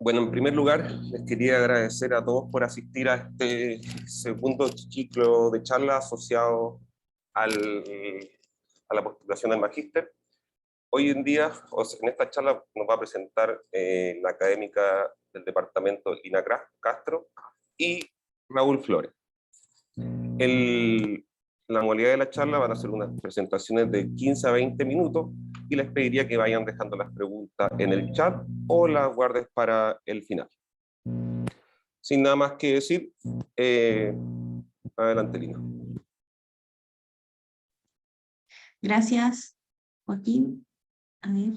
Bueno, en primer lugar, les quería agradecer a todos por asistir a este segundo ciclo de charla asociado al, a la postulación del magíster. Hoy en día, en esta charla nos va a presentar la académica del departamento Lina Castro y Raúl Flores. La modalidad de la charla van a ser unas presentaciones de 15 a 20 minutos y les pediría que vayan dejando las preguntas en el chat o las guardes para el final. Sin nada más que decir, adelante, Lina. Gracias, Joaquín. A ver.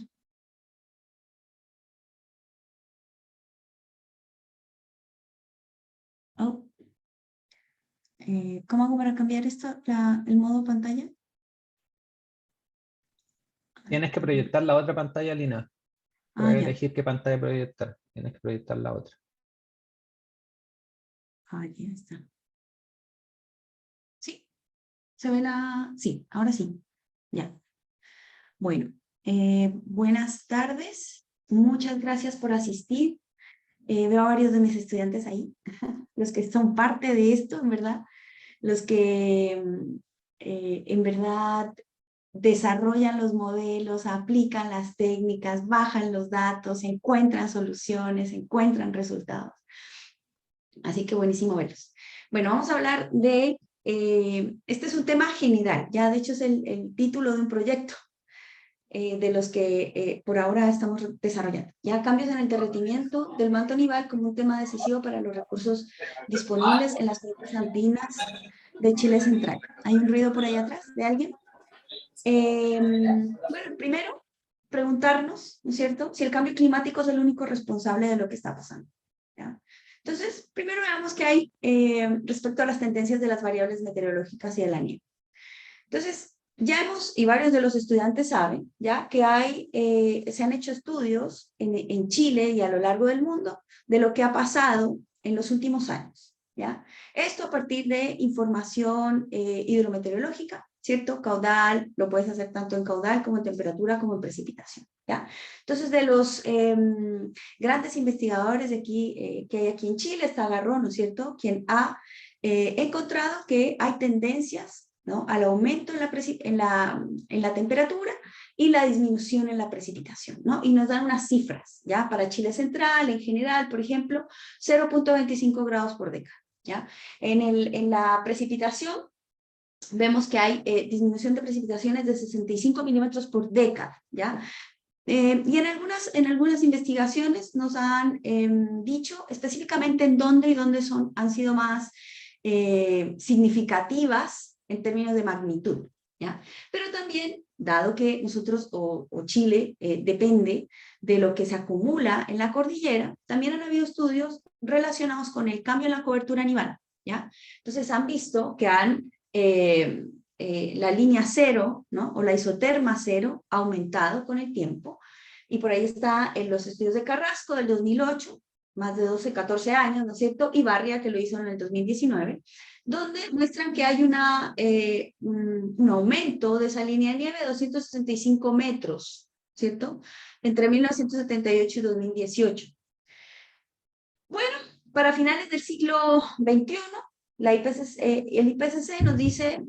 Oh. ¿Cómo hago para cambiar esto, el modo pantalla? Tienes que proyectar la otra pantalla, Lina. Puedes elegir qué pantalla proyectar. Tienes que proyectar la otra. Aquí está. ¿Sí? ¿Se ve la...? Sí, ahora sí. Ya. Bueno, buenas tardes. Muchas gracias por asistir. Veo a varios de mis estudiantes ahí, los que son parte de esto, en verdad. Los que en verdad desarrollan los modelos, aplican las técnicas, bajan los datos, encuentran soluciones, encuentran resultados. Así que buenísimo verlos. Bueno, vamos a hablar de, este es un tema general, ya de hecho es el título de un proyecto de los que por ahora estamos desarrollando. Ya cambios en el derretimiento del manto nival como un tema decisivo para los recursos disponibles en las cuencas andinas de Chile Central. ¿Hay un ruido por ahí atrás de alguien? Bueno, primero, preguntarnos, ¿no es cierto?, si el cambio climático es el único responsable de lo que está pasando. ¿Ya? Entonces, primero veamos qué hay respecto a las tendencias de las variables meteorológicas y de la nieve. Entonces, ya hemos, y varios de los estudiantes saben, ya que se han hecho estudios en Chile y a lo largo del mundo de lo que ha pasado en los últimos años. ¿Ya? Esto a partir de información hidrometeorológica, ¿cierto? Caudal, lo puedes hacer tanto en caudal como en temperatura como en precipitación. ¿Ya? Entonces, de los grandes investigadores de aquí, que hay aquí en Chile, está Garrón, ¿no es cierto?, quien ha encontrado que hay tendencias, ¿no?, al aumento en la temperatura y la disminución en la precipitación, ¿no? Y nos dan unas cifras, ¿ya? Para Chile Central, en general, por ejemplo, 0.25 grados por década, ¿ya? En la precipitación, vemos que hay disminución de precipitaciones de 65 milímetros por década, ¿ya? Y en algunas investigaciones nos han dicho específicamente en dónde han sido más significativas en términos de magnitud, ¿ya? Pero también, dado que nosotros, o Chile, depende de lo que se acumula en la cordillera, también han habido estudios relacionados con el cambio en la cobertura nival, ¿ya? Entonces han visto que la línea cero, ¿no?, o la isoterma cero ha aumentado con el tiempo, y por ahí está en los estudios de Carrasco del 2008, más de 12, 14 años, ¿no es cierto?, y Barria, que lo hizo en el 2019, donde muestran que hay un aumento de esa línea de nieve de 265 metros, ¿cierto?, entre 1978 y 2018. Bueno, para finales del siglo XXI, el IPCC nos dice,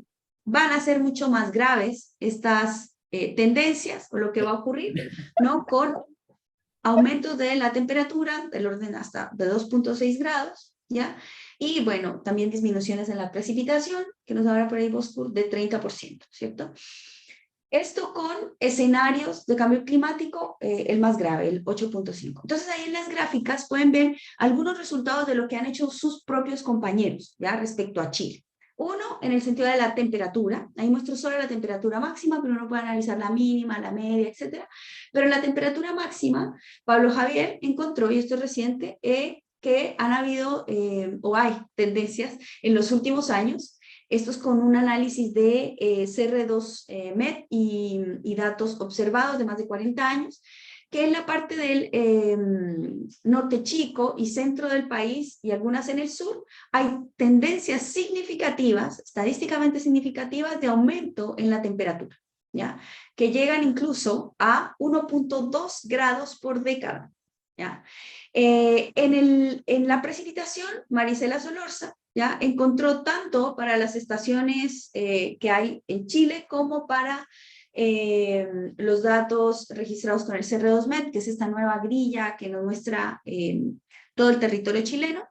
van a ser mucho más graves estas tendencias, o lo que va a ocurrir, ¿no?, con aumento de la temperatura del orden hasta de 2.6 grados, ¿ya? Y bueno, también disminuciones en la precipitación, que nos habla por ahí Boscourt, de 30%, ¿cierto? Esto con escenarios de cambio climático, el más grave, el 8.5. Entonces ahí en las gráficas pueden ver algunos resultados de lo que han hecho sus propios compañeros, ¿ya?, respecto a Chile. Uno, en el sentido de la temperatura, ahí muestro solo la temperatura máxima, pero uno puede analizar la mínima, la media, etc. Pero en la temperatura máxima, Pablo Javier encontró, y esto es reciente, que han habido, o hay tendencias en los últimos años, estos con un análisis de CR2 MET y datos observados de más de 40 años, que en la parte del norte chico y centro del país y algunas en el sur, hay tendencias significativas, estadísticamente significativas, de aumento en la temperatura, ¿ya?, que llegan incluso a 1.2 grados por década, ¿ya? En la precipitación, Marisela Solorza, ¿ya? Encontró tanto para las estaciones que hay en Chile como para los datos registrados con el CR2Met, que es esta nueva grilla que nos muestra todo el territorio chileno.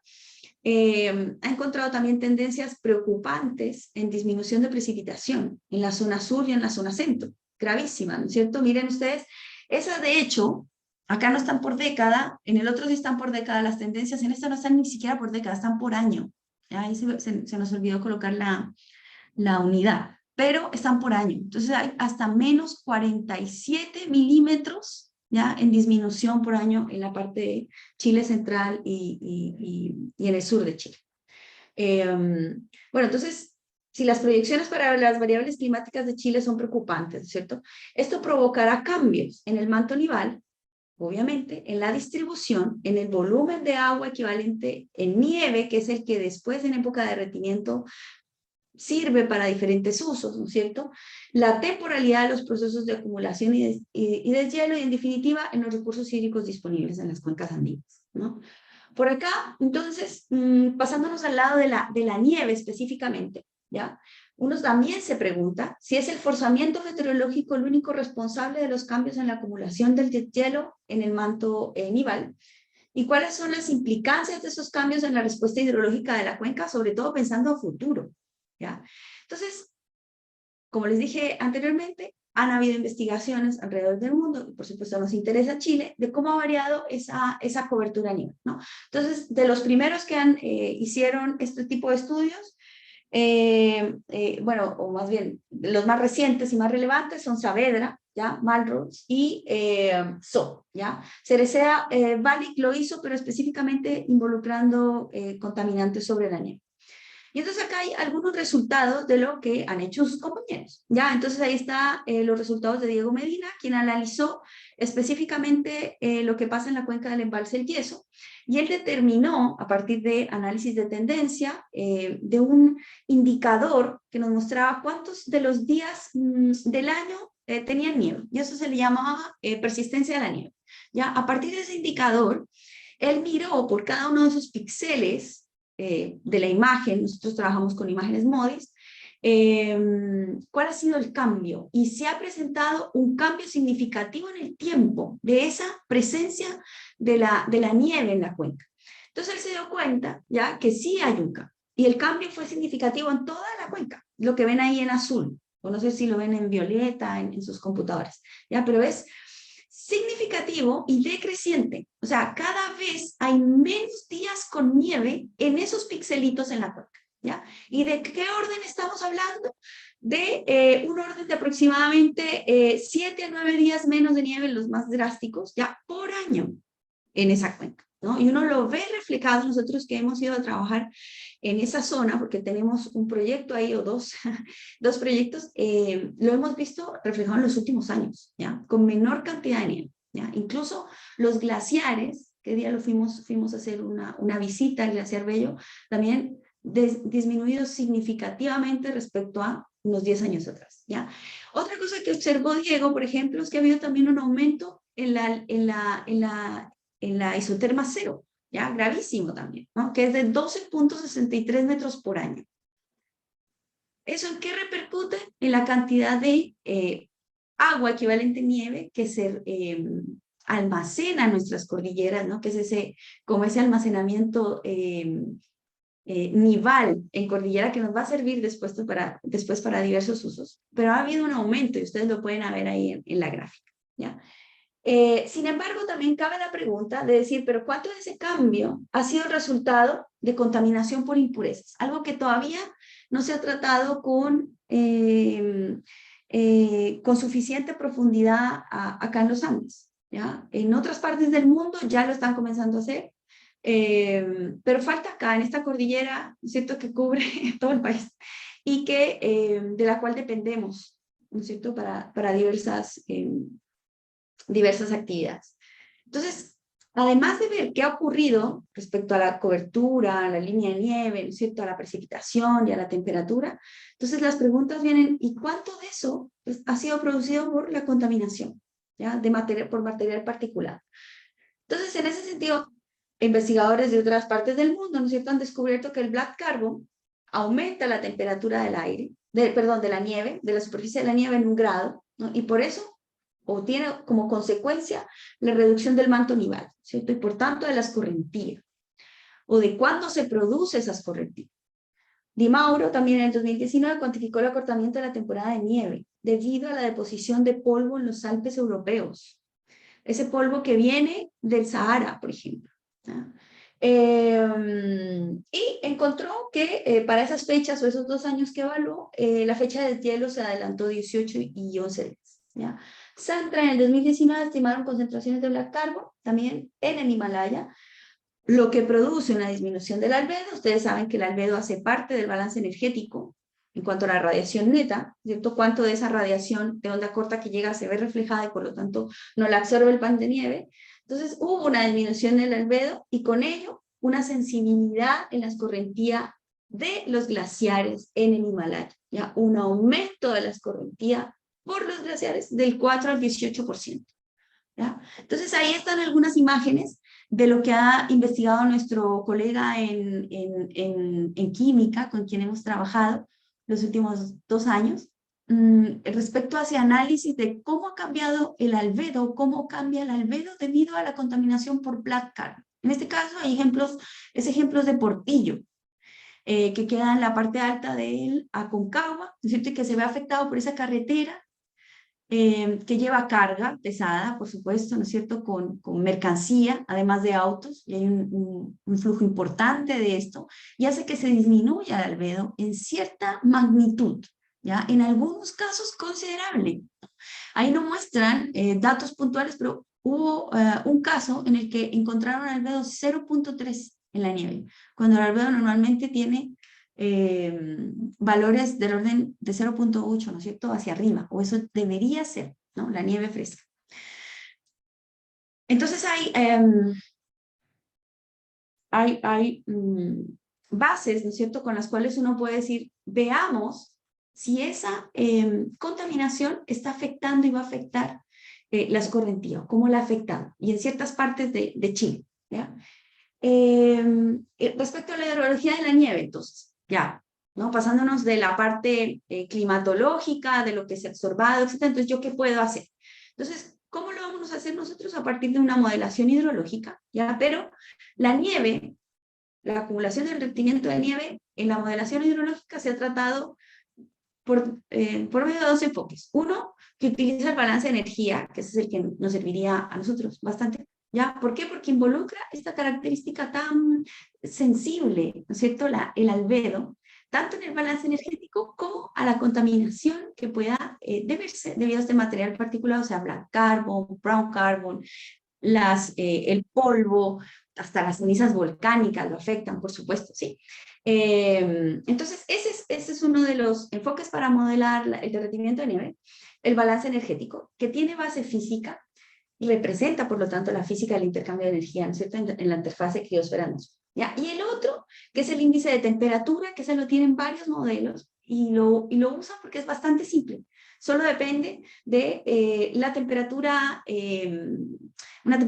Ha encontrado también tendencias preocupantes en disminución de precipitación en la zona sur y en la zona centro. Gravísima, ¿no es cierto? Miren ustedes, esas de hecho, acá no están por década, en el otro sí están por década, las tendencias en esta no están ni siquiera por década, están por año. Ahí se nos olvidó colocar la unidad, pero están por año. Entonces hay hasta menos 47 milímetros ya en disminución por año en la parte de Chile central y en el sur de Chile. Bueno, entonces, si las proyecciones para las variables climáticas de Chile son preocupantes, ¿cierto? Esto provocará cambios en el manto nival, obviamente, en la distribución, en el volumen de agua equivalente en nieve, que es el que después en época de derretimiento sirve para diferentes usos, ¿no es cierto? La temporalidad de los procesos de acumulación y deshielo y, en definitiva, en los recursos hídricos disponibles en las cuencas andinas, ¿no? Por acá, entonces, pasándonos al lado de la nieve específicamente, ¿ya? Uno también se pregunta si es el forzamiento meteorológico el único responsable de los cambios en la acumulación del deshielo en el manto nival, y cuáles son las implicancias de esos cambios en la respuesta hidrológica de la cuenca, sobre todo pensando a futuro, ¿ya? Entonces, como les dije anteriormente, han habido investigaciones alrededor del mundo, y por supuesto nos interesa Chile, de cómo ha variado esa cobertura a nivel, ¿no? Entonces, de los primeros que hicieron este tipo de estudios, bueno, o más bien, los más recientes y más relevantes son Saavedra, ¿ya? Malraux y So, ¿ya? Cerecea Balic lo hizo, pero específicamente involucrando contaminantes sobre la nieve. Y entonces acá hay algunos resultados de lo que han hecho sus compañeros, ¿ya? Entonces ahí están los resultados de Diego Medina, quien analizó específicamente lo que pasa en la cuenca del embalse El Yeso, y él determinó, a partir de análisis de tendencia, de un indicador que nos mostraba cuántos de los días del año tenían nieve, y eso se le llamaba persistencia de la nieve, ¿ya? A partir de ese indicador, él miró por cada uno de esos píxeles de la imagen, nosotros trabajamos con imágenes MODIS, cuál ha sido el cambio, y se ha presentado un cambio significativo en el tiempo de esa presencia de la nieve en la cuenca. Entonces él se dio cuenta ya que sí hay un cambio, y el cambio fue significativo en toda la cuenca, lo que ven ahí en azul, o no sé si lo ven en violeta en sus computadores, ya, pero es significativo y decreciente. O sea, cada vez hay menos días con nieve en esos pixelitos en la cuenca, ¿ya? ¿Y de qué orden estamos hablando? De un orden de aproximadamente 7 a 9 días menos de nieve, los más drásticos, ya por año en esa cuenca, ¿no? Y uno lo ve reflejado, nosotros que hemos ido a trabajar en esa zona, porque tenemos un proyecto ahí o dos proyectos, lo hemos visto reflejado en los últimos años, ¿ya? Con menor cantidad de nieve, ¿ya? Incluso los glaciares, que día lo fuimos a hacer una visita al glaciar Bello, también disminuido significativamente respecto a unos 10 años atrás, ¿ya? Otra cosa que observó Diego, por ejemplo, es que ha habido también un aumento en la isoterma cero, ¿ya? Gravísimo también, ¿no? Que es de 12.63 metros por año. ¿Eso en qué repercute? En la cantidad de agua equivalente a nieve que se almacena en nuestras cordilleras, ¿no? Que es como ese almacenamiento nival en cordillera que nos va a servir después para diversos usos. Pero ha habido un aumento y ustedes lo pueden ver ahí en la gráfica, ¿ya? Sin embargo, también cabe la pregunta de decir, ¿pero cuánto de ese cambio ha sido el resultado de contaminación por impurezas? Algo que todavía no se ha tratado con suficiente profundidad acá en los Andes, ¿ya? En otras partes del mundo ya lo están comenzando a hacer, pero falta acá, en esta cordillera, ¿cierto?, que cubre todo el país y de la cual dependemos, ¿no es cierto?, para diversas actividades. Entonces, además de ver qué ha ocurrido respecto a la cobertura, a la línea de nieve, ¿no es cierto?, a la precipitación y a la temperatura, entonces las preguntas vienen, ¿y cuánto de eso ha sido producido por la contaminación, ¿ya?, por material particulado? Entonces, en ese sentido, investigadores de otras partes del mundo, ¿no es cierto?, han descubierto que el black carbon aumenta la temperatura del aire, perdón, de la nieve, de la superficie de la nieve en 1 grado, ¿no? Y por eso, o tiene como consecuencia, la reducción del manto nival, ¿cierto? Y por tanto de la escorrentía, o de cuándo se produce esa escorrentía. Di Mauro también en el 2019 cuantificó el acortamiento de la temporada de nieve debido a la deposición de polvo en los Alpes europeos. Ese polvo que viene del Sahara, por ejemplo, ¿no? Y encontró que para esas fechas o esos 2 años que evaluó, la fecha del hielo se adelantó 18 y 11 días. ¿Ya? Santra en el 2019 estimaron concentraciones de black carbon también en el Himalaya, lo que produce una disminución del albedo. Ustedes saben que el albedo hace parte del balance energético en cuanto a la radiación neta, ¿cierto? Cuánto de esa radiación de onda corta que llega se ve reflejada y por lo tanto no la absorbe el pan de nieve. Entonces hubo una disminución del albedo y con ello una sensibilidad en la escorrentía de los glaciares en el Himalaya, ¿ya? Un aumento de la escorrentía por los glaciares del 4 al 18%. ¿Ya? Entonces ahí están algunas imágenes de lo que ha investigado nuestro colega en química, con quien hemos trabajado los últimos 2 años, respecto a ese análisis de cómo ha cambiado el albedo, cómo cambia el albedo debido a la contaminación por black carbon. En este caso hay ejemplos de Portillo, que queda en la parte alta del Aconcagua, ¿no es cierto? Y que se ve afectado por esa carretera que lleva carga pesada, por supuesto, ¿no es cierto?, con mercancía, además de autos, y hay un flujo importante de esto, y hace que se disminuya el albedo en cierta magnitud, ¿ya? En algunos casos considerable. Ahí no muestran datos puntuales, pero hubo un caso en el que encontraron albedo 0.3 en la nieve, cuando el albedo normalmente tiene valores del orden de 0.8, ¿no es cierto?, hacia arriba, o eso debería ser, ¿no?, la nieve fresca. Entonces hay bases, ¿no es cierto?, con las cuales uno puede decir, veamos si esa contaminación está afectando y va a afectar la escorrentía, cómo la ha afectado, y en ciertas partes de Chile, ¿ya? Respecto a la hidrología de la nieve, entonces, ya, ¿no?, pasándonos de la parte climatológica, de lo que se ha absorbado, etc. Entonces, ¿yo qué puedo hacer? Entonces, ¿cómo lo vamos a hacer nosotros? A partir de una modelación hidrológica, ¿ya? Pero la nieve, la acumulación del derretimiento de nieve, en la modelación hidrológica se ha tratado por medio de 2 enfoques. Uno, que utiliza el balance de energía, que ese es el que nos serviría a nosotros bastante, ¿ya? ¿Por qué? Porque involucra esta característica tan sensible, ¿no es cierto?, el albedo, tanto en el balance energético como a la contaminación que pueda deberse debido a este material particulado, o sea, black carbon, brown carbon, el polvo, hasta las cenizas volcánicas lo afectan, por supuesto, ¿sí? Entonces, ese es uno de los enfoques para modelar el derretimiento de nieve, el balance energético, que tiene base física, representa, por lo tanto, la física del intercambio de energía, ¿no es cierto?, en la interfase criosfera-atmósfera, ¿ya? Y el otro, que es el índice de temperatura, que se lo tienen varios modelos, y lo usan porque es bastante simple. Solo depende de la temperatura, la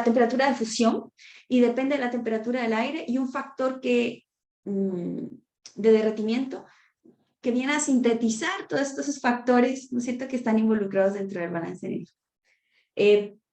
temperatura de fusión, y depende de la temperatura del aire, y un factor de derretimiento, que viene a sintetizar todos estos factores, ¿no es cierto?, que están involucrados dentro del balance energético.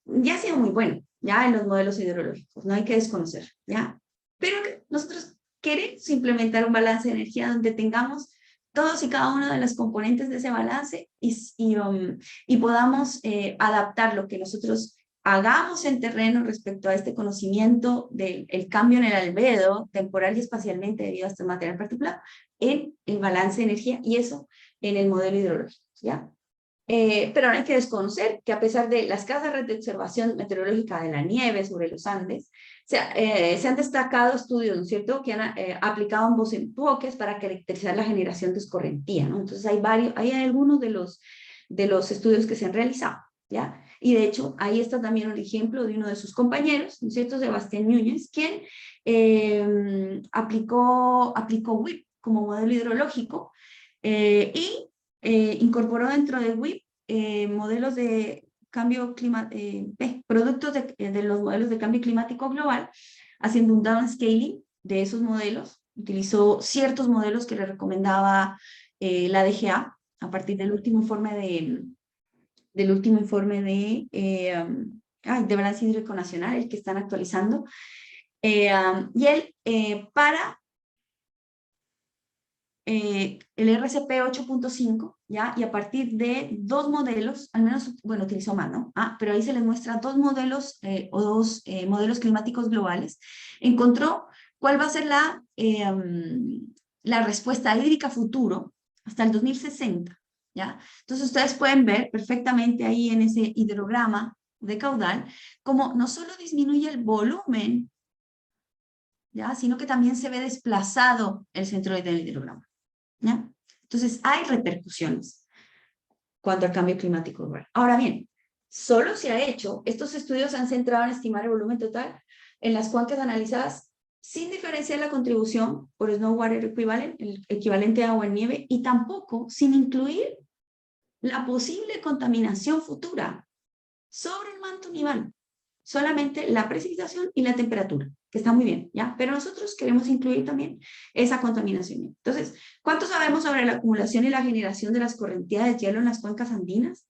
Ya ha sido muy bueno, ya en los modelos hidrológicos, no hay que desconocer, ¿ya? Pero nosotros queremos implementar un balance de energía donde tengamos todos y cada uno de los componentes de ese balance y podamos adaptar lo que nosotros hagamos en terreno respecto a este conocimiento del cambio en el albedo, temporal y espacialmente debido a este material particular, en el balance de energía, y eso en el modelo hidrológico, ¿ya? Pero no hay que desconocer que a pesar de la escasa red de observación meteorológica de la nieve sobre los Andes, se han destacado estudios, ¿no es cierto?, que han aplicado ambos enfoques para caracterizar la generación de escorrentía, ¿no? Entonces hay algunos de los estudios que se han realizado, ¿ya? Y de hecho, ahí está también un ejemplo de uno de sus compañeros, ¿no es cierto?, Sebastián Núñez, quien aplicó WIP como modelo hidrológico y incorporó dentro de WIP modelos de productos de los modelos de cambio climático global, haciendo un downscaling de esos modelos. Utilizó ciertos modelos que le recomendaba la DGA a partir del último informe de balance hídrico nacional, el que están actualizando. Y él, para el RCP 8.5, ¿ya? Y a partir de 2 modelos, al menos, bueno, utilizó más, ¿no? Pero ahí se les muestra 2 modelos o 2 modelos climáticos globales. Encontró cuál va a ser la respuesta hídrica futuro hasta el 2060, ¿ya? Entonces ustedes pueden ver perfectamente ahí en ese hidrograma de caudal cómo no solo disminuye el volumen, ¿ya? Sino que también se ve desplazado el centro del hidrograma, ¿ya? Entonces hay repercusiones cuanto al cambio climático global. Ahora bien, solo se ha hecho, estos estudios se han centrado en estimar el volumen total en las cuencas analizadas sin diferenciar la contribución por Snow Water Equivalent, el equivalente a agua en nieve, y tampoco sin incluir la posible contaminación futura sobre el manto nival, solamente la precipitación y la temperatura, que está muy bien, ¿ya? Pero nosotros queremos incluir también esa contaminación. Entonces, ¿cuánto sabemos sobre la acumulación y la generación de las correntías de hielo en las cuencas andinas?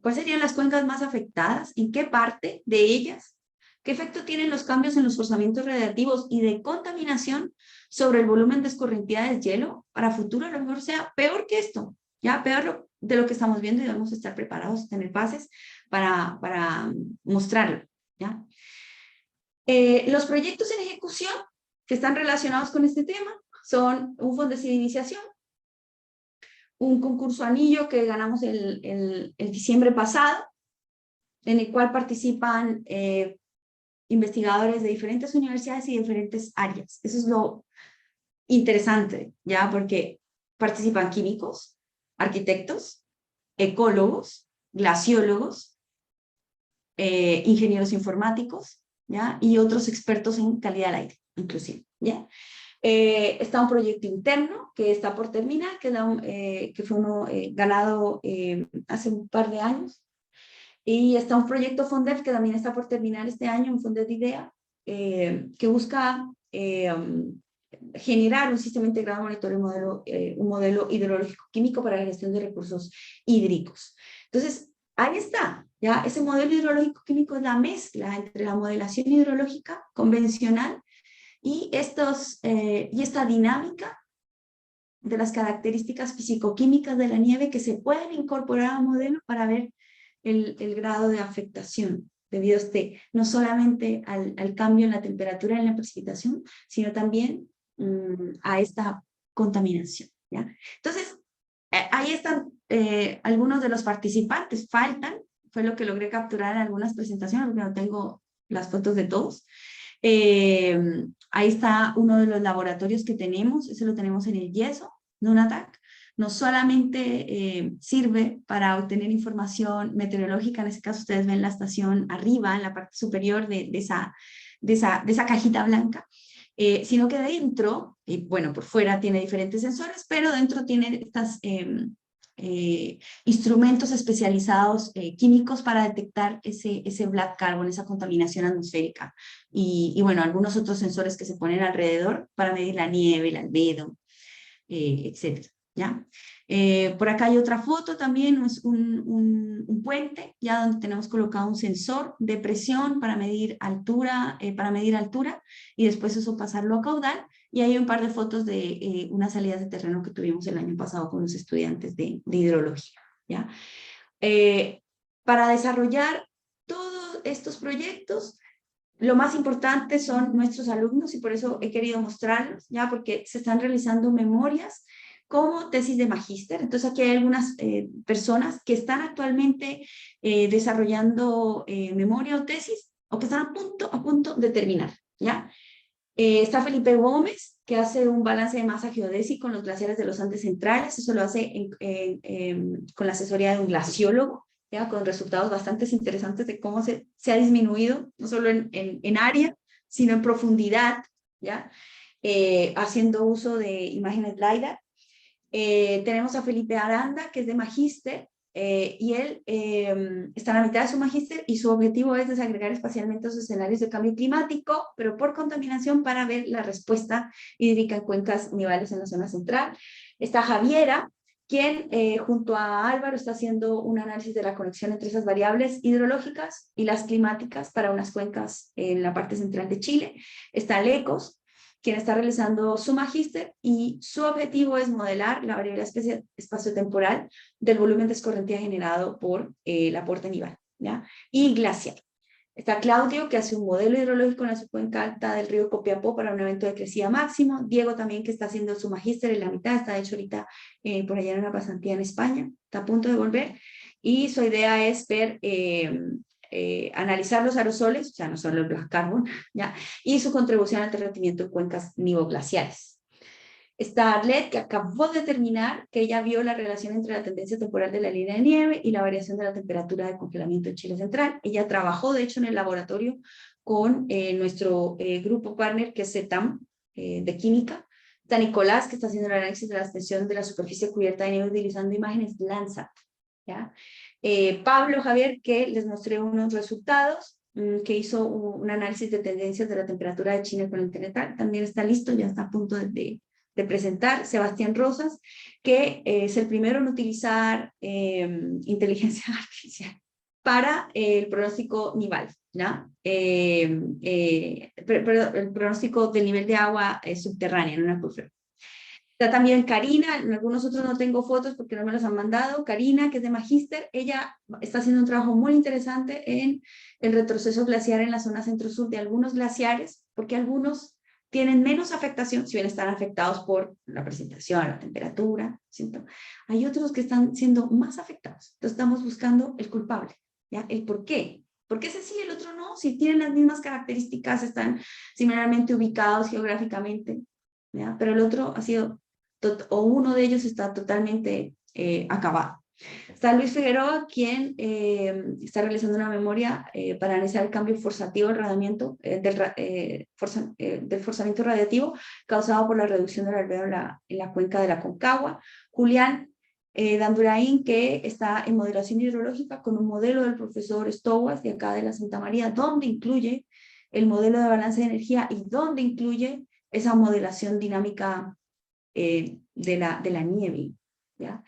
¿Cuáles serían las cuencas más afectadas? ¿En qué parte de ellas? ¿Qué efecto tienen los cambios en los forzamientos radiactivos y de contaminación sobre el volumen de escorrentía de hielo? Para futuro a lo mejor sea peor que esto, ¿ya? Peor de lo que estamos viendo, y debemos estar preparados, tener bases para mostrarlo, ¿ya? Los proyectos en ejecución que están relacionados con este tema son un fondo de civilización, un concurso anillo que ganamos el diciembre pasado, en el cual participan investigadores de diferentes universidades y diferentes áreas. Eso es lo interesante, ¿ya? Porque participan químicos, arquitectos, ecólogos, glaciólogos, ingenieros informáticos, ¿ya? Y otros expertos en calidad del aire, inclusive, ¿ya? Está un proyecto interno que está por terminar, que fue uno ganado hace un par de años. Y está un proyecto FONDEF que también está por terminar este año, un FONDEF de IDEA, que busca generar un sistema integrado de monitoreo, un modelo hidrológico químico para la gestión de recursos hídricos. Entonces, ahí está, ¿ya? Ese modelo hidrológico químico es la mezcla entre la modelación hidrológica convencional y esta dinámica de las características fisicoquímicas de la nieve que se pueden incorporar al modelo para ver el grado de afectación debido no solamente al cambio en la temperatura y en la precipitación, sino también a esta contaminación, ¿ya? Entonces, ahí están algunos de los participantes, fue lo que logré capturar en algunas presentaciones, porque no tengo las fotos de todos. Ahí está uno de los laboratorios que tenemos, ese lo tenemos en el yeso, Nunatak. No solamente sirve para obtener información meteorológica, en este caso ustedes ven la estación arriba, en la parte superior de esa cajita blanca, sino que dentro, y bueno, por fuera tiene diferentes sensores, pero dentro tiene estos instrumentos especializados químicos para detectar ese black carbon, esa contaminación atmosférica, y bueno, algunos otros sensores que se ponen alrededor para medir la nieve, el albedo, etcétera. ¿Ya? Por acá hay otra foto también, es un puente, ya donde tenemos colocado un sensor de presión para medir altura, y después eso pasarlo a caudal, y hay un par de fotos de unas salidas de terreno que tuvimos el año pasado con los estudiantes de hidrología, ¿ya? Para desarrollar todos estos proyectos, lo más importante son nuestros alumnos, y por eso he querido mostrarlos, ¿ya? Porque se están realizando memorias como tesis de magíster. Entonces aquí hay algunas personas que están actualmente desarrollando memoria o tesis, o que están a punto de terminar, ¿ya? Está Felipe Gómez, que hace un balance de masa geodésico en los glaciares de los Andes centrales. Eso lo hace con la asesoría de un glaciólogo, ¿ya? Con resultados bastante interesantes de cómo se ha disminuido, no solo en área, sino en profundidad, ¿ya? Haciendo uso de imágenes LiDAR. Tenemos a Felipe Aranda, que es de magíster, y él está en la mitad de su magíster y su objetivo es desagregar espacialmente los escenarios de cambio climático, pero por contaminación, para ver la respuesta hídrica en cuencas nivales en la zona central. Está Javiera, quien junto a Álvaro está haciendo un análisis de la conexión entre esas variables hidrológicas y las climáticas para unas cuencas en la parte central de Chile. Está Lecos, quien está realizando su magíster, y su objetivo es modelar la variabilidad espaciotemporal del volumen de escorrentía generado por el aporte nival, ¿ya? Y glacial. Está Claudio, que hace un modelo hidrológico en la subcuenca alta del río Copiapó para un evento de crecida máximo. Diego también, que está haciendo su magíster en la mitad, está de hecho ahorita por allá en una pasantía en España, está a punto de volver, y su idea es ver, analizar los aerosoles, o sea, no solo el black carbon, ¿ya? Y su contribución al derretimiento en cuencas nivoglaciares. Está Arlet, que acabó de terminar, que ella vio la relación entre la tendencia temporal de la línea de nieve y la variación de la temperatura de congelamiento en Chile Central. Ella trabajó, de hecho, en el laboratorio con nuestro grupo partner, que es CETAM, de química. Está Nicolás, que está haciendo el análisis de la extensión de la superficie cubierta de nieve utilizando imágenes Landsat, ¿ya? Pablo Javier, que les mostré unos resultados, que hizo un análisis de tendencias de la temperatura de China con el TENETAL, también está listo, ya está a punto de presentar. Sebastián Rosas, que es el primero en utilizar inteligencia artificial para el pronóstico nival, ¿no? El pronóstico del nivel de agua subterránea en un acuífero. Está también Karina, en algunos otros no tengo fotos porque no me los han mandado. Karina, que es de magíster, ella está haciendo un trabajo muy interesante en el retroceso glaciar en la zona centro-sur de algunos glaciares, porque algunos tienen menos afectación, si bien están afectados por la precipitación, la temperatura, ¿cierto? Hay otros que están siendo más afectados. Entonces estamos buscando el culpable, ¿ya? El por qué. ¿Por qué ese sí y el otro no? Si tienen las mismas características, están similarmente ubicados geográficamente, ¿ya? Pero el otro ha sido, o uno de ellos está totalmente acabado. Está Luis Figueroa, quien está realizando una memoria para analizar el cambio forzativo del radiamiento, del forzamiento radiativo causado por la reducción del albedo en la cuenca de la Concagua. Julián Dandurain, que está en modelación hidrológica con un modelo del profesor Stowas de acá de la Santa María, donde incluye el modelo de balance de energía y donde incluye esa modelación dinámica de la nieve, ¿ya?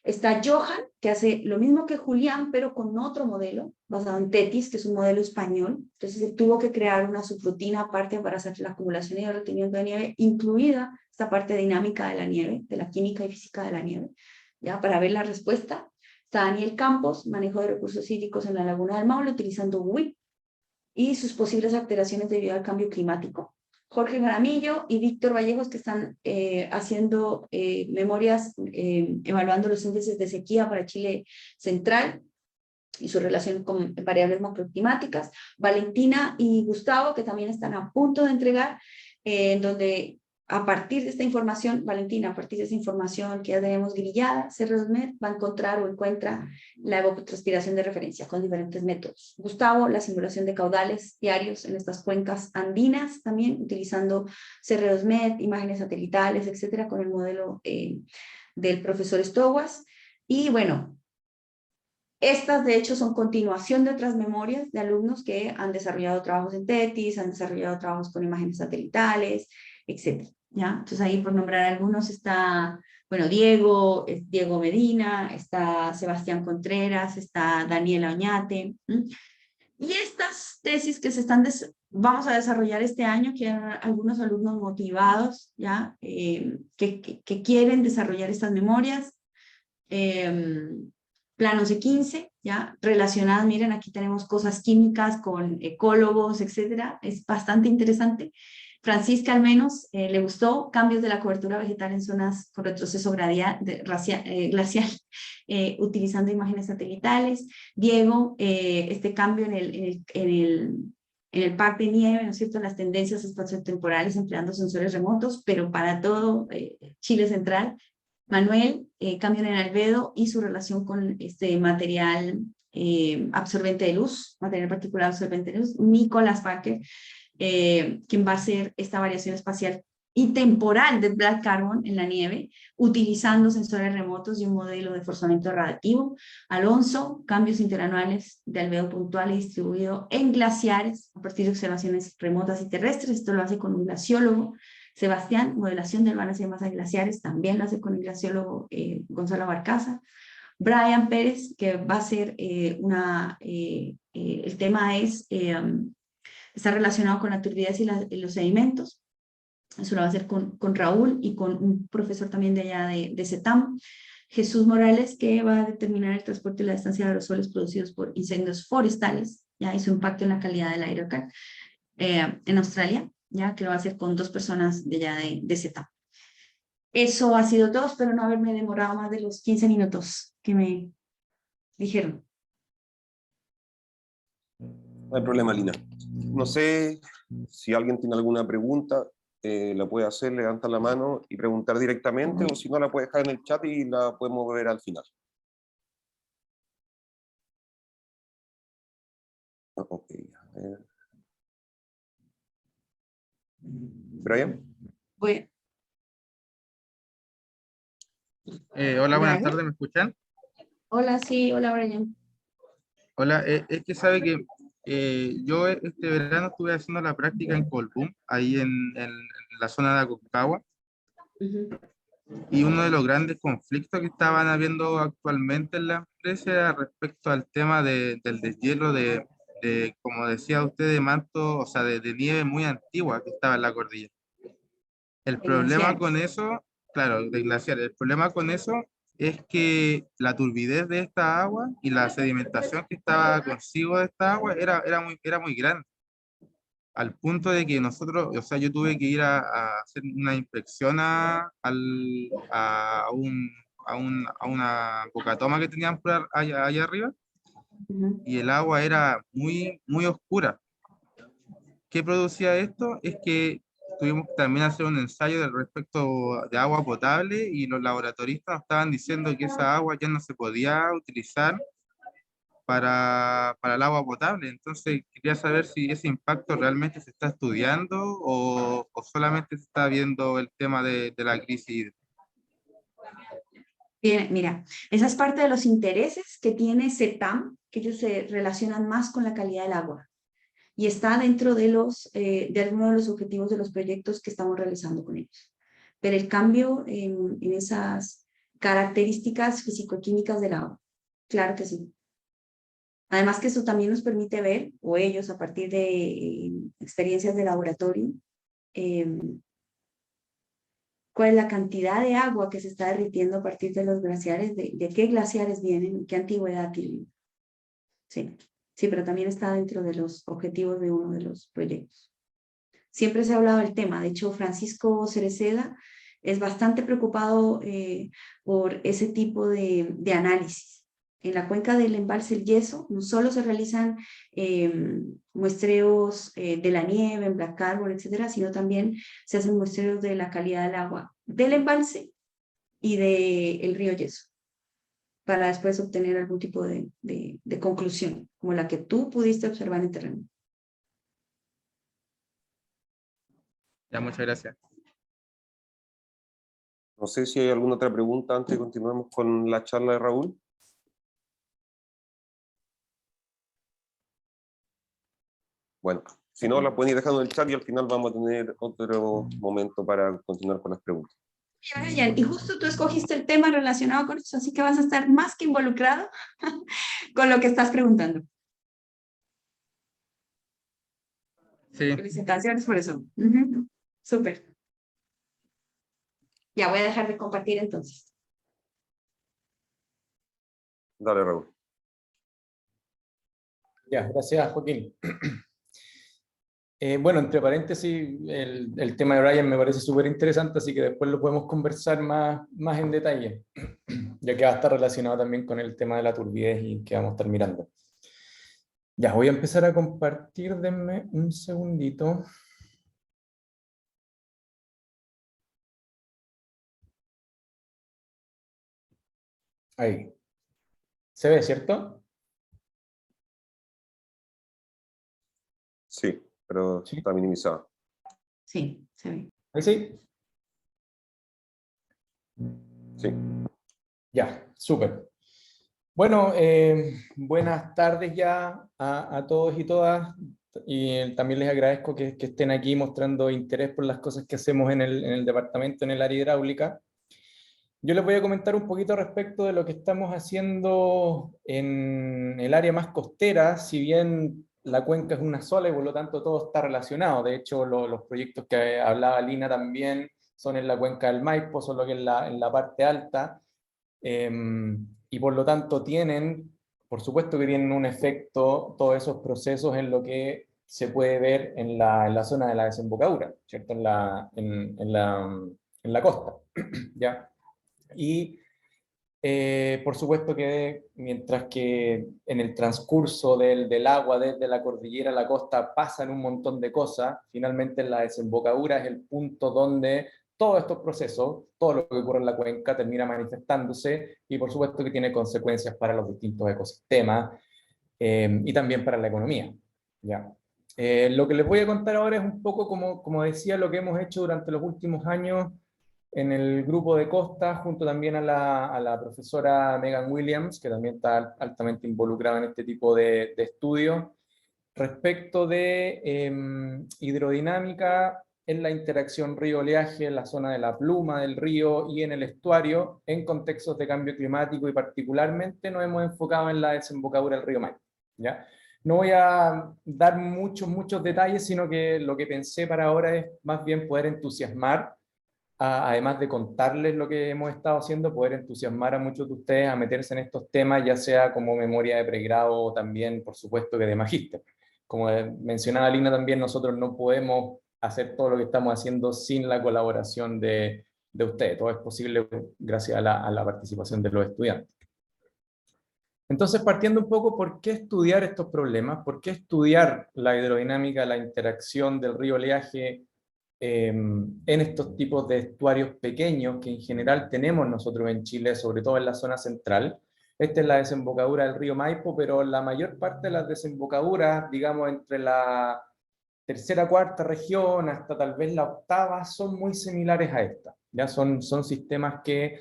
Está Johan, que hace lo mismo que Julián, pero con otro modelo, basado en TETIS, que es un modelo español. Entonces, él tuvo que crear una subrutina aparte para hacer la acumulación y el retenimiento de nieve, incluida esta parte dinámica de la nieve, de la química y física de la nieve, ¿ya? Para ver la respuesta. Está Daniel Campos, manejo de recursos hídricos en la Laguna del Maule, utilizando WIP y sus posibles alteraciones debido al cambio climático. Jorge Garamillo y Víctor Vallejos, que están haciendo memorias, evaluando los índices de sequía para Chile Central y su relación con variables macroclimáticas. Valentina y Gustavo, que también están a punto de entregar, donde a partir de esta información, Valentina, a partir de esa información que ya tenemos grillada, CR2Med va a encontrar o encuentra la evapotranspiración de referencia con diferentes métodos. Gustavo, la simulación de caudales diarios en estas cuencas andinas, también utilizando CR2Med, imágenes satelitales, etcétera, con el modelo del profesor Stowas. Y bueno, estas, de hecho, son continuación de otras memorias de alumnos que han desarrollado trabajos en TETIS, han desarrollado trabajos con imágenes satelitales, etc. ¿Ya? Entonces, ahí por nombrar algunos está, bueno, Diego Medina, está Sebastián Contreras, está Daniela Oñate. Y estas tesis que se están vamos a desarrollar este año, que hay algunos alumnos motivados, ¿ya? Que quieren desarrollar estas memorias. Planos de 15, ¿ya? Relacionadas, miren, aquí tenemos cosas químicas con ecólogos, etcétera. Es bastante interesante. Francisca, al menos, le gustó cambios de la cobertura vegetal en zonas con retroceso glacial, utilizando imágenes satelitales. Diego, este cambio en el pack de nieve, ¿no es cierto?, las tendencias espaciotemporales empleando sensores remotos, pero para todo Chile Central. Manuel, cambio en el albedo y su relación con este material absorbente de luz, material particular absorbente de luz. Nicolás Parker, quien va a hacer esta variación espacial y temporal de Black Carbon en la nieve, utilizando sensores remotos y un modelo de forzamiento radiactivo. Alonso, cambios interanuales de albedo puntual y distribuido en glaciares a partir de observaciones remotas y terrestres. Esto lo hace con un glaciólogo. Sebastián, modelación del balance de masa de glaciares, también lo hace con el glaciólogo Gonzalo Barcaza. Brian Pérez, que va a ser el tema está relacionado con la turbidez y los sedimentos. Eso lo va a hacer con Raúl y con un profesor también de allá de CETAM. Jesús Morales, que va a determinar el transporte y la distancia de aerosoles producidos por incendios forestales, ya, y su impacto en la calidad del aire acá, en Australia, ya, que lo va a hacer con 2 personas de allá de CETAM. Eso ha sido todo, espero no haberme demorado más de los 15 minutos que me dijeron. No hay problema, Lina. No sé si alguien tiene alguna pregunta, la puede hacer, levanta la mano y preguntar directamente, o si no, la puede dejar en el chat y la podemos ver al final. Ok, a ver. Brian. Bueno. Hola, buenas tardes, ¿me escuchan? Hola, sí, hola, Brian. Hola, es que sabe que yo este verano estuve haciendo la práctica en Colbún, ahí en la zona de Aconcagua, y uno de los grandes conflictos que estaban habiendo actualmente en la empresa era respecto al tema del deshielo como decía usted, de manto, o sea, de nieve muy antigua que estaba en la cordillera. El problema con eso, claro, de glaciares, el problema con eso es que la turbidez de esta agua y la sedimentación que estaba consigo de esta agua era muy grande, al punto de que nosotros, o sea, yo tuve que ir a hacer una inspección a una bocatoma que tenían por allá arriba, y el agua era muy oscura. ¿Qué producía esto? Es que tuvimos que también hacer un ensayo respecto de agua potable, y los laboratoristas nos estaban diciendo que esa agua ya no se podía utilizar para el agua potable. Entonces quería saber si ese impacto realmente se está estudiando, o solamente se está viendo el tema de la crisis. Bien, mira, esa es parte de los intereses que tiene CETAM, que ellos se relacionan más con la calidad del agua, y está dentro de algunos de los objetivos de los proyectos que estamos realizando con ellos. Pero el cambio en esas características físico-químicas del agua, claro que sí. Además que eso también nos permite ver, o ellos a partir de experiencias de laboratorio, cuál es la cantidad de agua que se está derritiendo a partir de los glaciares, de qué glaciares vienen, qué antigüedad tienen. Sí, sí, pero también está dentro de los objetivos de uno de los proyectos. Siempre se ha hablado del tema. De hecho, Francisco Cereceda es bastante preocupado por ese tipo de análisis. En la cuenca del embalse El Yeso no solo se realizan muestreos de la nieve, en Black Carbon, etcétera, sino también se hacen muestreos de la calidad del agua del embalse y del río Yeso, para después obtener algún tipo de conclusión, como la que tú pudiste observar en terreno. Ya, muchas gracias. No sé si hay alguna otra pregunta antes de continuemos con la charla de Raúl. Bueno, si no, la pueden ir dejando en el chat y al final vamos a tener otro momento para continuar con las preguntas. Y justo tú escogiste el tema relacionado con eso, así que vas a estar más que involucrado con lo que estás preguntando. Sí. Felicitaciones por eso. Súper. Ya voy a dejar de compartir entonces. Dale, Raúl. Ya, gracias, Joaquín. Bueno, entre paréntesis, el tema de Brian me parece súper interesante, así que después lo podemos conversar más en detalle, ya que va a estar relacionado también con el tema de la turbidez y que vamos a estar mirando. Ya, voy a empezar a compartir, denme un segundito. Ahí. ¿Se ve, cierto? Sí, pero ¿Sí? está minimizado. Sí, se ve. Ahí sí. Sí. Ya, súper. Bueno, buenas tardes ya a todos y todas, y también les agradezco que estén aquí mostrando interés por las cosas que hacemos en el departamento, en el área hidráulica. Yo les voy a comentar un poquito respecto de lo que estamos haciendo en el área más costera, si bien la cuenca es una sola y por lo tanto todo está relacionado. De hecho, los proyectos que hablaba Lina también son en la cuenca del Maipo, solo que en la parte alta. Y por lo tanto tienen, por supuesto que tienen un efecto todos esos procesos en lo que se puede ver en la zona de la desembocadura, ¿cierto? En la costa, ¿ya? Y por supuesto que mientras que en el transcurso del agua desde la cordillera a la costa pasan un montón de cosas, finalmente en la desembocadura es el punto donde todos estos procesos, todo lo que ocurre en la cuenca termina manifestándose y por supuesto que tiene consecuencias para los distintos ecosistemas y también para la economía. ¿Ya? Lo que les voy a contar ahora es un poco, como decía, lo que hemos hecho durante los últimos años en el grupo de Costa, junto también a la profesora Megan Williams, que también está altamente involucrada en este tipo de estudios, respecto de hidrodinámica en la interacción río-oleaje, en la zona de la pluma del río y en el estuario, en contextos de cambio climático, y particularmente nos hemos enfocado en la desembocadura del río Maipo, ¿ya? No voy a dar muchos detalles, sino que lo que pensé para ahora es más bien poder entusiasmar, además de contarles lo que hemos estado haciendo, poder entusiasmar a muchos de ustedes a meterse en estos temas, ya sea como memoria de pregrado o también, por supuesto, que de magíster. Como mencionaba Lina también, nosotros no podemos hacer todo lo que estamos haciendo sin la colaboración de ustedes. Todo es posible gracias a la participación de los estudiantes. Entonces, partiendo un poco, ¿por qué estudiar estos problemas? ¿Por qué estudiar la hidrodinámica, la interacción del río-oleaje en estos tipos de estuarios pequeños que en general tenemos nosotros en Chile, sobre todo en la zona central? Esta es la desembocadura del río Maipo, pero la mayor parte de las desembocaduras, digamos, entre la tercera, cuarta región hasta tal vez la octava, son muy similares a esta. ¿Ya? Son sistemas que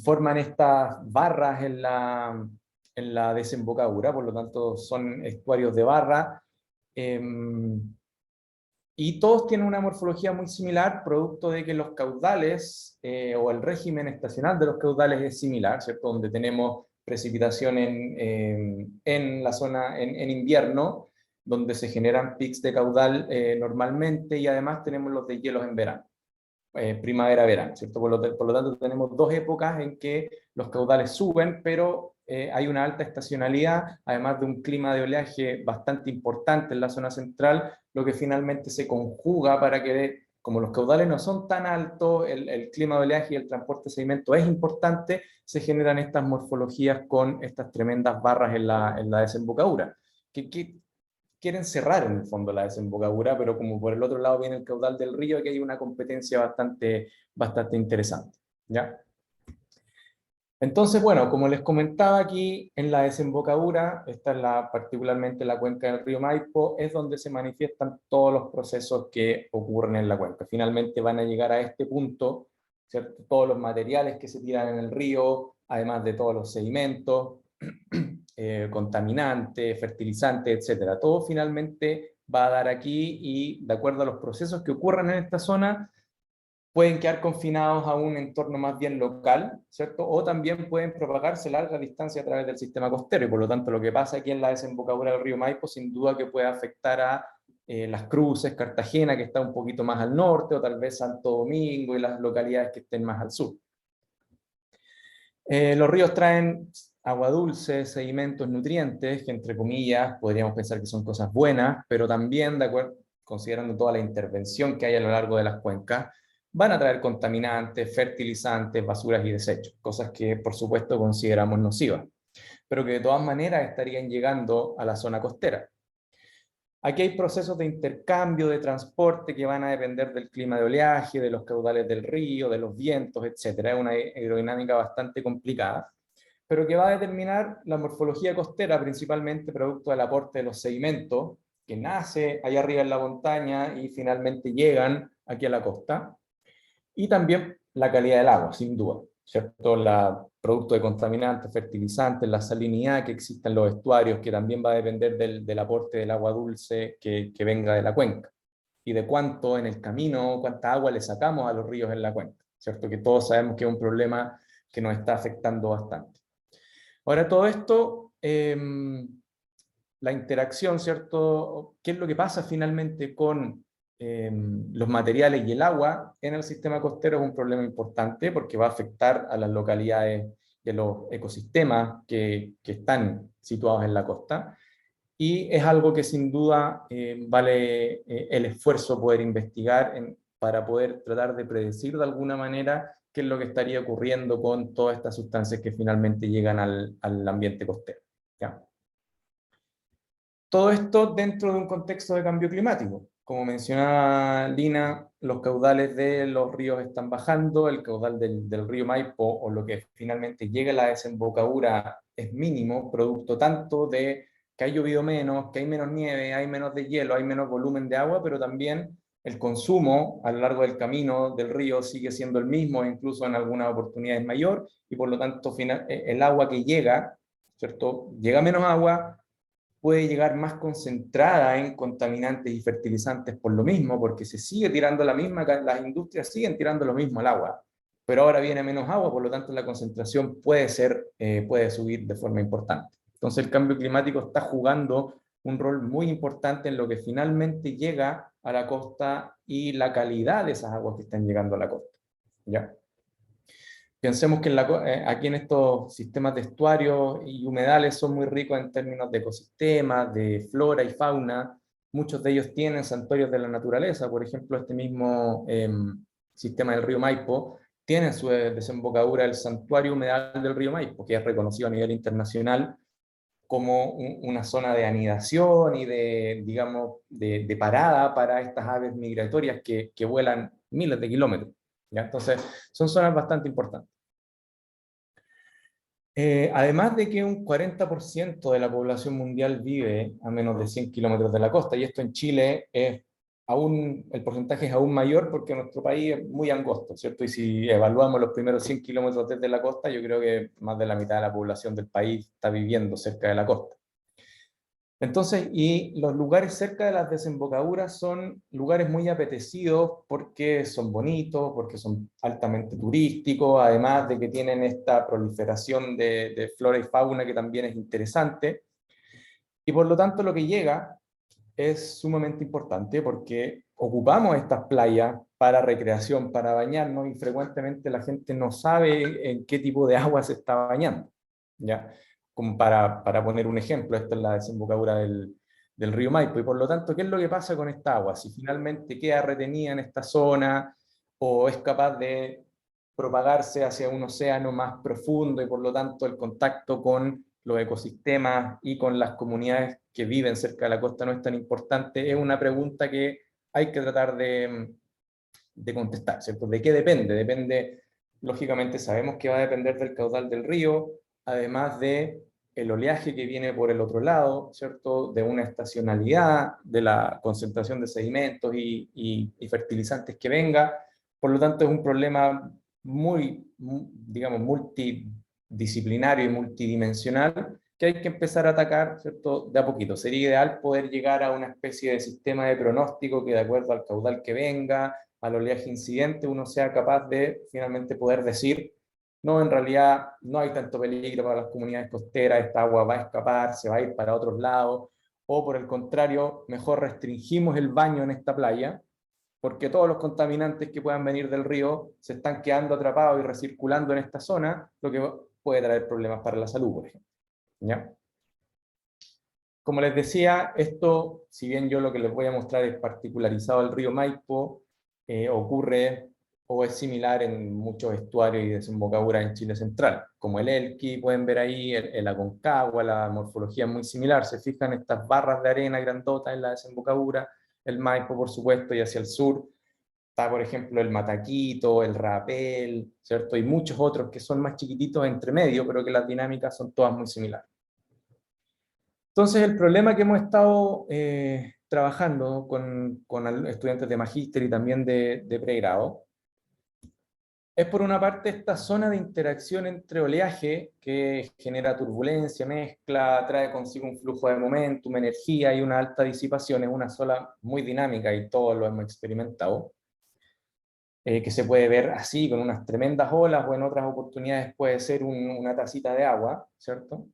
forman estas barras en la desembocadura, por lo tanto son estuarios de barra, y todos tienen una morfología muy similar, producto de que los caudales o el régimen estacional de los caudales es similar, ¿cierto? Donde tenemos precipitación en la zona en invierno, donde se generan pics de caudal normalmente, y además tenemos los deshielos en verano, primavera-verano, ¿cierto? Por lo tanto tenemos dos épocas en que los caudales suben, pero hay una alta estacionalidad, además de un clima de oleaje bastante importante en la zona central, lo que finalmente se conjuga para que, como los caudales no son tan altos, el clima de oleaje y el transporte de sedimento es importante, se generan estas morfologías con estas tremendas barras en la desembocadura, que quieren cerrar en el fondo la desembocadura, pero como por el otro lado viene el caudal del río, aquí hay una competencia bastante interesante, ¿ya? Entonces, bueno, como les comentaba, aquí en la desembocadura, esta es particularmente la cuenca del río Maipo, es donde se manifiestan todos los procesos que ocurren en la cuenca. Finalmente van a llegar a este punto, ¿cierto? Todos los materiales que se tiran en el río, además de todos los sedimentos, contaminantes, fertilizantes, etcétera. Todo finalmente va a dar aquí, y de acuerdo a los procesos que ocurran en esta zona, pueden quedar confinados a un entorno más bien local, ¿cierto? O también pueden propagarse a larga distancia a través del sistema costero, y por lo tanto lo que pasa aquí en la desembocadura del río Maipo sin duda que puede afectar a Las Cruces, Cartagena, que está un poquito más al norte, o tal vez Santo Domingo y las localidades que estén más al sur. Los ríos traen agua dulce, sedimentos, nutrientes, que entre comillas podríamos pensar que son cosas buenas, pero también, de acuerdo, considerando toda la intervención que hay a lo largo de las cuencas, van a traer contaminantes, fertilizantes, basuras y desechos, cosas que por supuesto consideramos nocivas, pero que de todas maneras estarían llegando a la zona costera. Aquí hay procesos de intercambio, de transporte, que van a depender del clima de oleaje, de los caudales del río, de los vientos, etc. Es una hidrodinámica bastante complicada, pero que va a determinar la morfología costera, principalmente producto del aporte de los sedimentos, que nace allá arriba en la montaña y finalmente llegan aquí a la costa. Y también la calidad del agua, sin duda, ¿cierto? Productos de contaminantes, fertilizantes, la salinidad que existe en los estuarios, que también va a depender del aporte del agua dulce que venga de la cuenca, y de cuánto en el camino, cuánta agua le sacamos a los ríos en la cuenca, ¿cierto? Que todos sabemos que es un problema que nos está afectando bastante. Ahora, todo esto, la interacción, ¿cierto? ¿Qué es lo que pasa finalmente con los materiales y el agua en el sistema costero? Es un problema importante porque va a afectar a las localidades y a los ecosistemas que están situados en la costa, y es algo que sin duda vale el esfuerzo poder investigar para poder tratar de predecir de alguna manera qué es lo que estaría ocurriendo con todas estas sustancias que finalmente llegan al ambiente costero, ¿ya? Todo esto dentro de un contexto de cambio climático. Como mencionaba Lina, los caudales de los ríos están bajando, el caudal del río Maipo, o lo que finalmente llega a la desembocadura, es mínimo, producto tanto de que ha llovido menos, que hay menos nieve, hay menos deshielo, hay menos volumen de agua, pero también el consumo a lo largo del camino del río sigue siendo el mismo, incluso en algunas oportunidades mayor, y por lo tanto el agua que llega, ¿cierto? Llega menos agua, puede llegar más concentrada en contaminantes y fertilizantes por lo mismo, porque se sigue tirando las industrias siguen tirando lo mismo al agua, pero ahora viene menos agua, por lo tanto la concentración puede subir de forma importante. Entonces el cambio climático está jugando un rol muy importante en lo que finalmente llega a la costa y la calidad de esas aguas que están llegando a la costa, ¿ya? Pensemos que aquí en estos sistemas de estuarios y humedales son muy ricos en términos de ecosistemas, de flora y fauna. Muchos de ellos tienen santuarios de la naturaleza. Por ejemplo, este mismo sistema del río Maipo tiene en su desembocadura el santuario humedal del río Maipo, que es reconocido a nivel internacional como una zona de anidación y digamos, de parada para estas aves migratorias que vuelan miles de kilómetros, ¿ya? Entonces, son zonas bastante importantes. Además de que un 40% de la población mundial vive a menos de 100 kilómetros de la costa, y esto en Chile el porcentaje es aún mayor porque nuestro país es muy angosto, ¿cierto? Y si evaluamos los primeros 100 kilómetros desde la costa, yo creo que más de la mitad de la población del país está viviendo cerca de la costa. Entonces, y los lugares cerca de las desembocaduras son lugares muy apetecidos porque son bonitos, porque son altamente turísticos, además de que tienen esta proliferación de flora y fauna que también es interesante. Y por lo tanto lo que llega es sumamente importante porque ocupamos estas playas para recreación, para bañarnos, y frecuentemente la gente no sabe en qué tipo de agua se está bañando, ¿ya? Como para poner un ejemplo, esta es la desembocadura del río Maipo, y por lo tanto, ¿qué es lo que pasa con esta agua? Si finalmente queda retenida en esta zona o es capaz de propagarse hacia un océano más profundo, y por lo tanto el contacto con los ecosistemas y con las comunidades que viven cerca de la costa no es tan importante, es una pregunta que hay que tratar de contestar, ¿cierto? ¿De qué depende? Depende, lógicamente sabemos que va a depender del caudal del río, además de el oleaje que viene por el otro lado, ¿cierto? De una estacionalidad, de la concentración de sedimentos y fertilizantes que venga. Por lo tanto, es un problema digamos, multidisciplinario y multidimensional que hay que empezar a atacar, ¿cierto? De a poquito. Sería ideal poder llegar a una especie de sistema de pronóstico que, de acuerdo al caudal que venga, al oleaje incidente, uno sea capaz de finalmente poder decir: no, en realidad no hay tanto peligro para las comunidades costeras, esta agua va a escapar, se va a ir para otros lados, o por el contrario, mejor restringimos el baño en esta playa, porque todos los contaminantes que puedan venir del río se están quedando atrapados y recirculando en esta zona, lo que puede traer problemas para la salud, por ejemplo, ¿ya? Como les decía, esto, si bien yo lo que les voy a mostrar es particularizado al río Maipo, ocurre o es similar en muchos estuarios y desembocaduras en Chile central, como el Elqui, pueden ver ahí, el Aconcagua, la morfología es muy similar, se fijan estas barras de arena grandotas en la desembocadura, el Maipo por supuesto, y hacia el sur está, por ejemplo, el Mataquito, el Rapel, ¿cierto? Y muchos otros que son más chiquititos entre medio, pero que las dinámicas son todas muy similares. Entonces, el problema que hemos estado trabajando con estudiantes de magíster y también de pregrado es por una parte esta zona de interacción entre oleaje que genera turbulencia, mezcla, trae consigo un flujo de momentum, energía y una alta disipación, es una sola muy dinámica y todos lo hemos experimentado, que se puede ver así con unas tremendas olas o en otras oportunidades puede ser una tacita de agua, ¿cierto?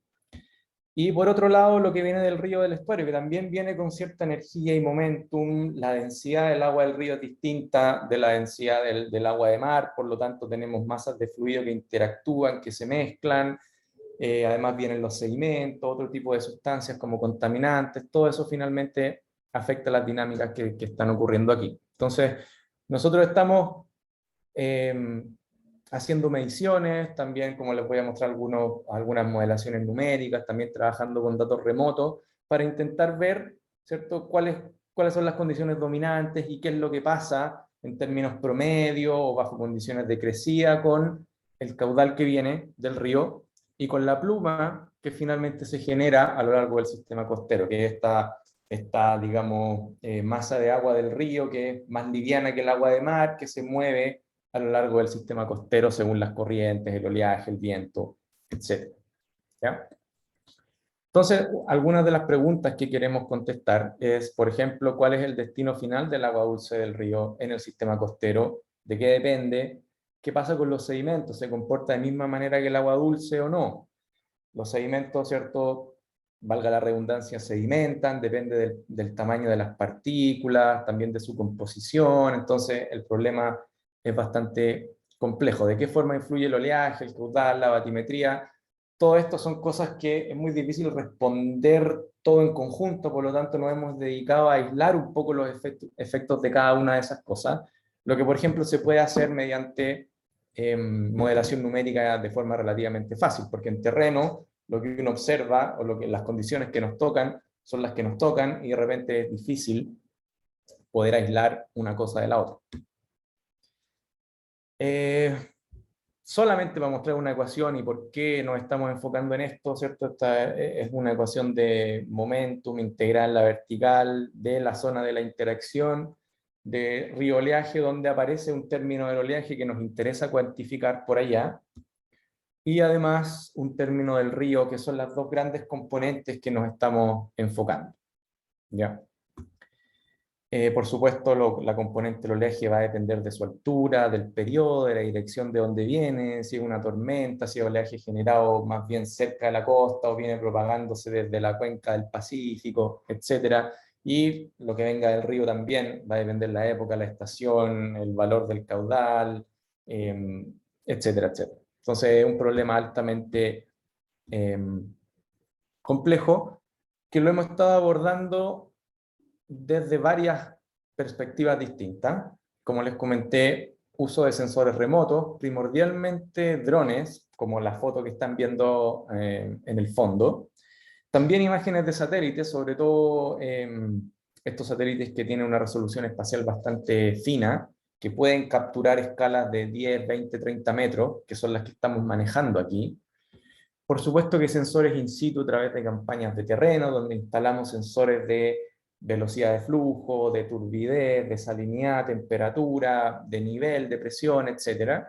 Y por otro lado, lo que viene del río del estuario, que también viene con cierta energía y momentum. La densidad del agua del río es distinta de la densidad del agua de mar, por lo tanto tenemos masas de fluido que interactúan, que se mezclan. Además vienen los sedimentos, otro tipo de sustancias como contaminantes. Todo eso finalmente afecta las dinámicas que están ocurriendo aquí. Entonces, nosotros estamos haciendo mediciones, también como les voy a mostrar algunas modelaciones numéricas, también trabajando con datos remotos para intentar ver, ¿cierto?, cuáles son las condiciones dominantes y qué es lo que pasa en términos promedio o bajo condiciones de crecida con el caudal que viene del río y con la pluma que finalmente se genera a lo largo del sistema costero, que es esta digamos, masa de agua del río que es más liviana que el agua de mar, que se mueve a lo largo del sistema costero según las corrientes, el oleaje, el viento, etc. ¿Ya? Entonces, algunas de las preguntas que queremos contestar es, por ejemplo, ¿cuál es el destino final del agua dulce del río en el sistema costero? ¿De qué depende? ¿Qué pasa con los sedimentos? ¿Se comporta de misma manera que el agua dulce o no? Los sedimentos, ¿cierto?, valga la redundancia, sedimentan, depende del tamaño de las partículas, también de su composición, entonces el problema es bastante complejo. ¿De qué forma influye el oleaje, el caudal, la batimetría? Todo esto son cosas que es muy difícil responder todo en conjunto, por lo tanto nos hemos dedicado a aislar un poco los efectos de cada una de esas cosas, lo que por ejemplo se puede hacer mediante modelación numérica de forma relativamente fácil, porque en terreno lo que uno observa o las condiciones que nos tocan son las que nos tocan y de repente es difícil poder aislar una cosa de la otra. Solamente para mostrar una ecuación y por qué nos estamos enfocando en esto, ¿cierto? Esta es una ecuación de momentum integral, la vertical, de la zona de la interacción de río-oleaje, donde aparece un término del oleaje que nos interesa cuantificar por allá, y además un término del río, que son las dos grandes componentes que nos estamos enfocando. ¿Ya? Por supuesto, la componente del oleaje va a depender de su altura, del periodo, de la dirección de donde viene, si es una tormenta, si es oleaje generado más bien cerca de la costa o viene propagándose desde la cuenca del Pacífico, etc. Y lo que venga del río también va a depender de la época, la estación, el valor del caudal, etcétera, etcétera. Entonces es un problema altamente complejo que lo hemos estado abordando desde varias perspectivas distintas. Como les comenté, uso de sensores remotos, primordialmente drones, como la foto que están viendo en el fondo. También imágenes de satélites, sobre todo estos satélites que tienen una resolución espacial bastante fina, que pueden capturar escalas de 10, 20, 30 metros, que son las que estamos manejando aquí. Por supuesto que sensores in situ a través de campañas de terreno, donde instalamos sensores de velocidad de flujo, de turbidez, de salinidad, temperatura, de nivel, de presión, etc.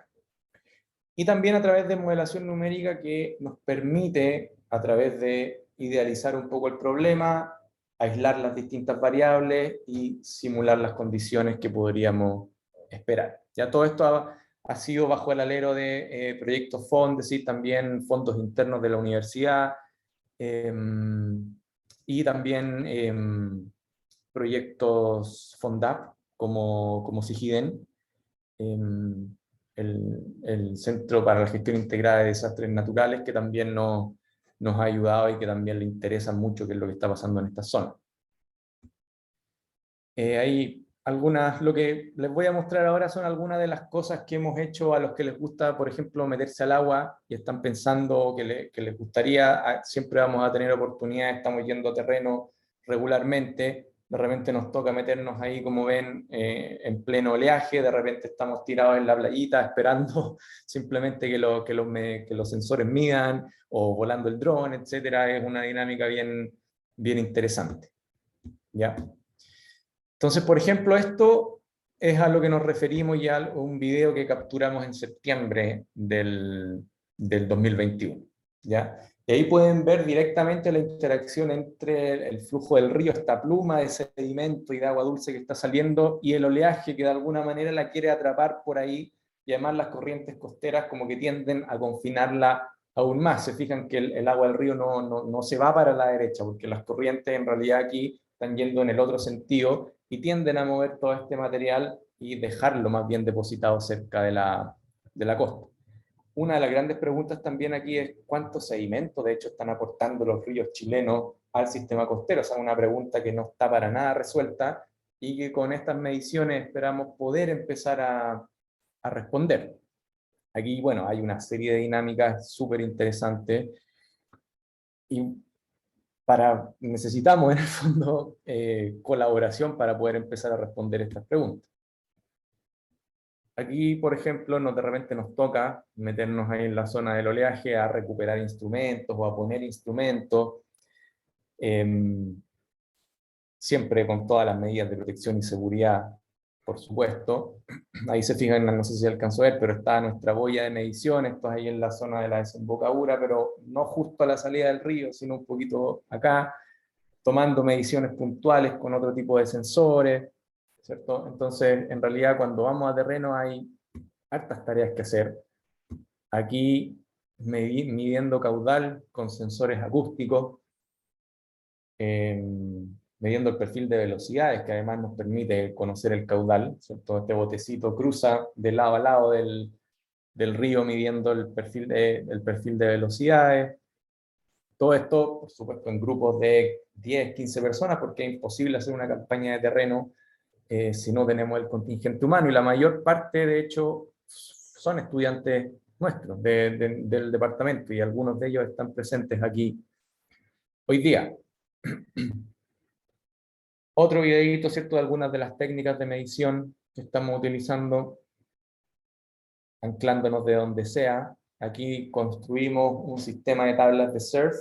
Y también a través de modelación numérica que nos permite, a través de idealizar un poco el problema, aislar las distintas variables y simular las condiciones que podríamos esperar. Ya todo esto ha sido bajo el alero de proyectos FONDES y también fondos internos de la universidad y también proyectos FONDAP como SIGIDEN, el Centro para la Gestión Integrada de Desastres Naturales, que también nos ha ayudado y que también le interesa mucho qué es lo que está pasando en esta zona. Lo que les voy a mostrar ahora son algunas de las cosas que hemos hecho a los que les gusta, por ejemplo, meterse al agua y están pensando que les gustaría. Siempre vamos a tener oportunidades, estamos yendo a terreno regularmente, de repente nos toca meternos ahí, como ven, en pleno oleaje, de repente estamos tirados en la playita esperando simplemente que los sensores midan, o volando el dron, etcétera. Es una dinámica bien interesante. ¿Ya? Entonces, por ejemplo, esto es a lo que nos referimos ya a un video que capturamos en septiembre del 2021, ¿ya? Y ahí pueden ver directamente la interacción entre el flujo del río, esta pluma de sedimento y de agua dulce que está saliendo, y el oleaje que de alguna manera la quiere atrapar por ahí, y además las corrientes costeras como que tienden a confinarla aún más. Se fijan que el agua del río no se va para la derecha, porque las corrientes en realidad aquí están yendo en el otro sentido, y tienden a mover todo este material y dejarlo más bien depositado cerca de la costa. Una de las grandes preguntas también aquí es cuántos sedimentos de hecho están aportando los ríos chilenos al sistema costero. O sea, una pregunta que no está para nada resuelta y que con estas mediciones esperamos poder empezar a responder. Aquí, bueno, hay una serie de dinámicas súper interesantes y necesitamos en el fondo colaboración para poder empezar a responder estas preguntas. Aquí, por ejemplo, de repente nos toca meternos ahí en la zona del oleaje a recuperar instrumentos o a poner instrumentos, siempre con todas las medidas de protección y seguridad, por supuesto. Ahí se fijan, no sé si alcanzó a ver, pero está nuestra boya de medición, esto es ahí en la zona de la desembocadura, pero no justo a la salida del río, sino un poquito acá, tomando mediciones puntuales con otro tipo de sensores, ¿cierto? Entonces, en realidad, cuando vamos a terreno hay hartas tareas que hacer. Aquí, midiendo caudal con sensores acústicos, midiendo el perfil de velocidades, que además nos permite conocer el caudal, ¿cierto? Este botecito cruza de lado a lado del río midiendo el perfil de velocidades. Todo esto, por supuesto, en grupos de 10, 15 personas, porque es imposible hacer una campaña de terreno si no tenemos el contingente humano, y la mayor parte, de hecho, son estudiantes nuestros, del departamento, y algunos de ellos están presentes aquí hoy día. Otro videito, ¿cierto?, de algunas de las técnicas de medición que estamos utilizando, anclándonos de donde sea. Aquí construimos un sistema de tablas de surf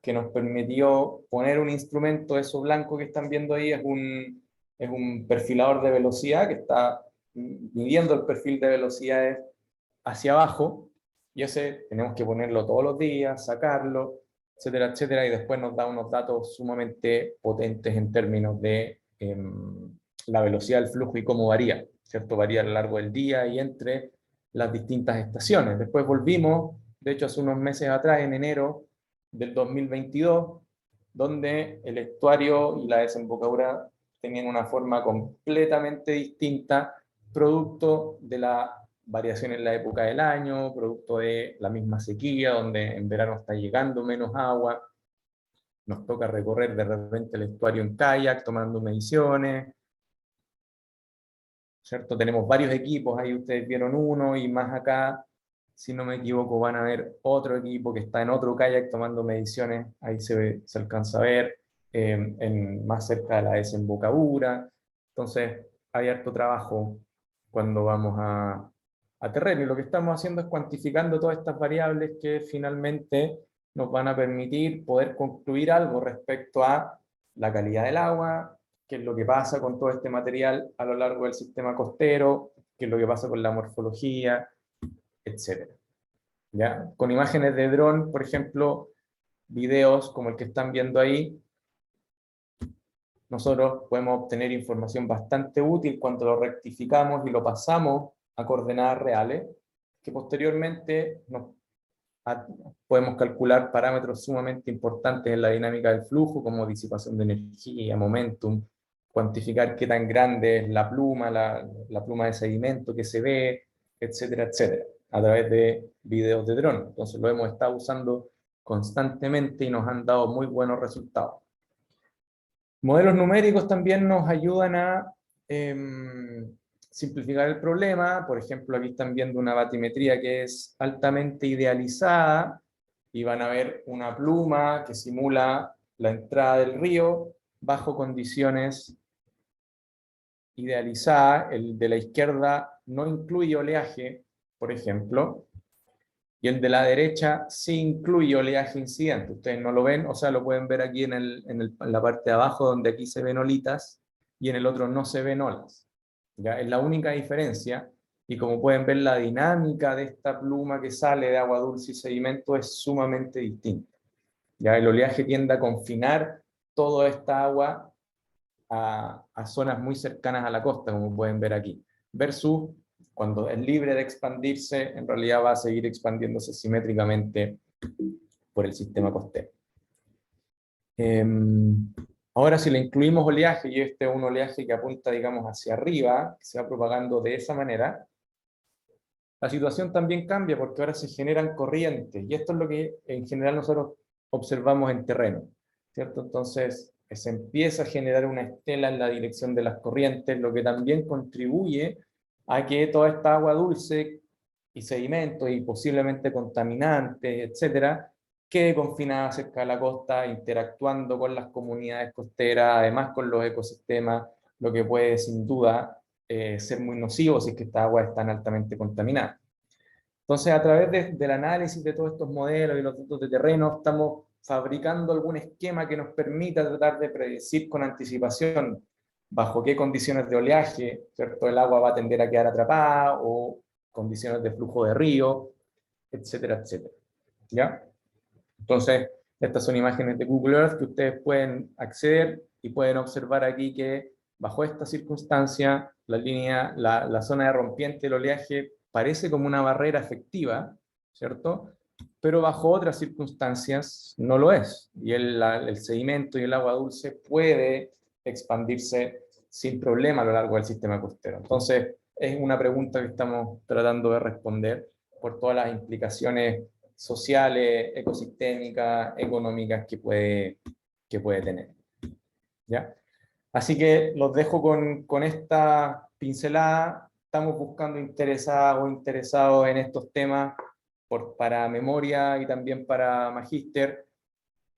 que nos permitió poner un instrumento, eso blanco que están viendo ahí es un perfilador de velocidad que está midiendo el perfil de velocidades hacia abajo, y ese tenemos que ponerlo todos los días, sacarlo, etcétera, etcétera, y después nos da unos datos sumamente potentes en términos de la velocidad del flujo y cómo varía, ¿cierto? Varía a lo largo del día y entre las distintas estaciones. Después volvimos, de hecho hace unos meses atrás, en enero del 2022, donde el estuario y la desembocadura tenían una forma completamente distinta, producto de la variación en la época del año, producto de la misma sequía, donde en verano está llegando menos agua, nos toca recorrer de repente el estuario en kayak, tomando mediciones, ¿cierto? Tenemos varios equipos, ahí ustedes vieron uno, y más acá, si no me equivoco, van a ver otro equipo que está en otro kayak tomando mediciones, ahí se alcanza a ver, más cerca de la desembocadura. Entonces, hay harto trabajo cuando vamos a terreno, y lo que estamos haciendo es cuantificando todas estas variables que finalmente nos van a permitir poder concluir algo respecto a la calidad del agua, qué es lo que pasa con todo este material a lo largo del sistema costero, qué es lo que pasa con la morfología, etc. ¿Ya? Con imágenes de dron, por ejemplo, videos como el que están viendo ahí, nosotros podemos obtener información bastante útil cuando lo rectificamos y lo pasamos a coordenadas reales, que posteriormente podemos calcular parámetros sumamente importantes en la dinámica del flujo, como disipación de energía, momentum, cuantificar qué tan grande es la pluma de sedimento que se ve, etcétera, etcétera, a través de videos de dron. Entonces lo hemos estado usando constantemente y nos han dado muy buenos resultados. Modelos numéricos también nos ayudan a simplificar el problema. Por ejemplo, aquí están viendo una batimetría que es altamente idealizada, y van a ver una pluma que simula la entrada del río bajo condiciones idealizadas. El de la izquierda no incluye oleaje, por ejemplo, y el de la derecha sí incluye oleaje incidente. Ustedes no lo ven, o sea, lo pueden ver aquí en la parte de abajo, donde aquí se ven olitas, y en el otro no se ven olas. ¿ya? Es la única diferencia, y como pueden ver, la dinámica de esta pluma que sale de agua dulce y sedimento es sumamente distinta. ¿Ya? El oleaje tiende a confinar toda esta agua a zonas muy cercanas a la costa, como pueden ver aquí, versus cuando es libre de expandirse, en realidad va a seguir expandiéndose simétricamente por el sistema costero. Ahora, si le incluimos oleaje, y este es un oleaje que apunta, digamos, hacia arriba, que se va propagando de esa manera, la situación también cambia porque ahora se generan corrientes, y esto es lo que en general nosotros observamos en terreno, ¿cierto? Entonces, se empieza a generar una estela en la dirección de las corrientes, lo que también contribuye a que toda esta agua dulce y sedimentos y posiblemente contaminantes, etcétera, quede confinada cerca de la costa, interactuando con las comunidades costeras, además con los ecosistemas, lo que puede sin duda ser muy nocivo si es que esta agua es tan altamente contaminada. Entonces, a través del análisis de todos estos modelos y los datos de terreno, estamos fabricando algún esquema que nos permita tratar de predecir con anticipación bajo qué condiciones de oleaje, ¿cierto?, el agua va a tender a quedar atrapada, o condiciones de flujo de río, etcétera, etcétera. ¿Ya? Entonces, estas son imágenes de Google Earth que ustedes pueden acceder y pueden observar aquí que bajo esta circunstancia, la zona de rompiente del oleaje parece como una barrera efectiva, ¿cierto? Pero bajo otras circunstancias no lo es. Y el sedimento y el agua dulce puede expandirse sin problema a lo largo del sistema costero. Entonces, es una pregunta que estamos tratando de responder por todas las implicaciones sociales, ecosistémicas, económicas que puede tener. ¿Ya? Así que los dejo con esta pincelada. Estamos buscando interesados o interesados en estos temas para memoria y también para magíster,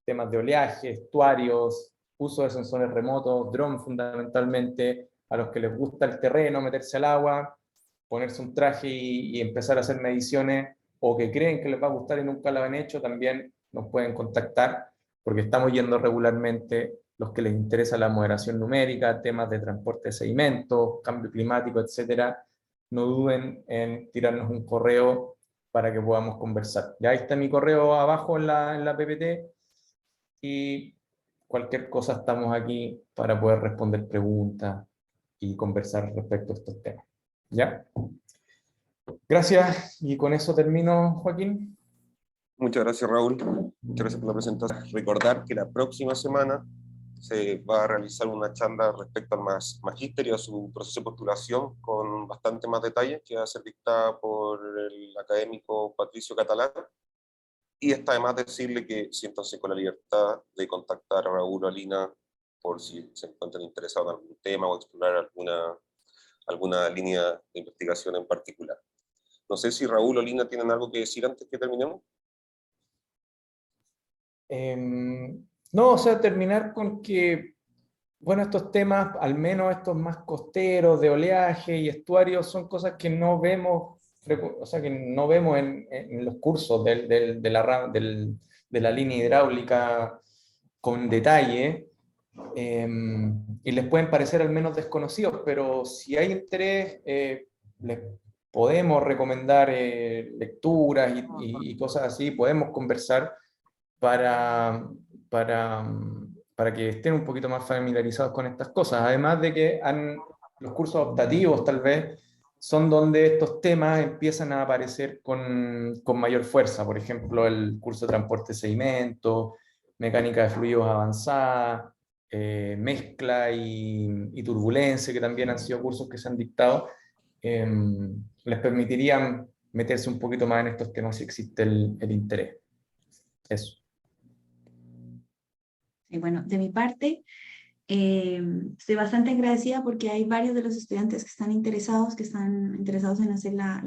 temas de oleaje, estuarios, uso de sensores remotos, drones fundamentalmente, a los que les gusta el terreno, meterse al agua, ponerse un traje y empezar a hacer mediciones, o que creen que les va a gustar y nunca lo han hecho, también nos pueden contactar, porque estamos yendo regularmente. Los que les interesa la moderación numérica, temas de transporte de sedimentos, cambio climático, etcétera, no duden en tirarnos un correo para que podamos conversar. Ya ahí está mi correo abajo en la PPT, y cualquier cosa estamos aquí para poder responder preguntas y conversar respecto a estos temas. ¿Ya? Gracias, y con eso termino, Joaquín. Muchas gracias, Raúl. Muchas gracias por la presentación. Recordar que la próxima semana se va a realizar una charla respecto al magíster y a su proceso de postulación con bastante más detalles, que va a ser dictada por el académico Patricio Catalán. Y está además decirle que siéntanse con la libertad de contactar a Raúl o a Lina por si se encuentran interesados en algún tema o explorar alguna línea de investigación en particular. No sé si Raúl o Lina tienen algo que decir antes que terminemos. No, o sea, terminar con que, bueno, estos temas, al menos estos más costeros, de oleaje y estuarios, son cosas que no vemos, o sea, que no vemos en los cursos de la línea hidráulica con detalle, y les pueden parecer al menos desconocidos, pero si hay interés, les podemos recomendar lecturas y cosas así, podemos conversar para que estén un poquito más familiarizados con estas cosas. Además de que los cursos optativos tal vez son donde estos temas empiezan a aparecer con mayor fuerza. Por ejemplo, el curso de transporte de sedimentos, mecánica de fluidos avanzada, mezcla y turbulencia, que también han sido cursos que se han dictado, les permitirían meterse un poquito más en estos temas si existe el interés. Eso. Y bueno, de mi parte, estoy bastante agradecida porque hay varios de los estudiantes que están interesados en hacer la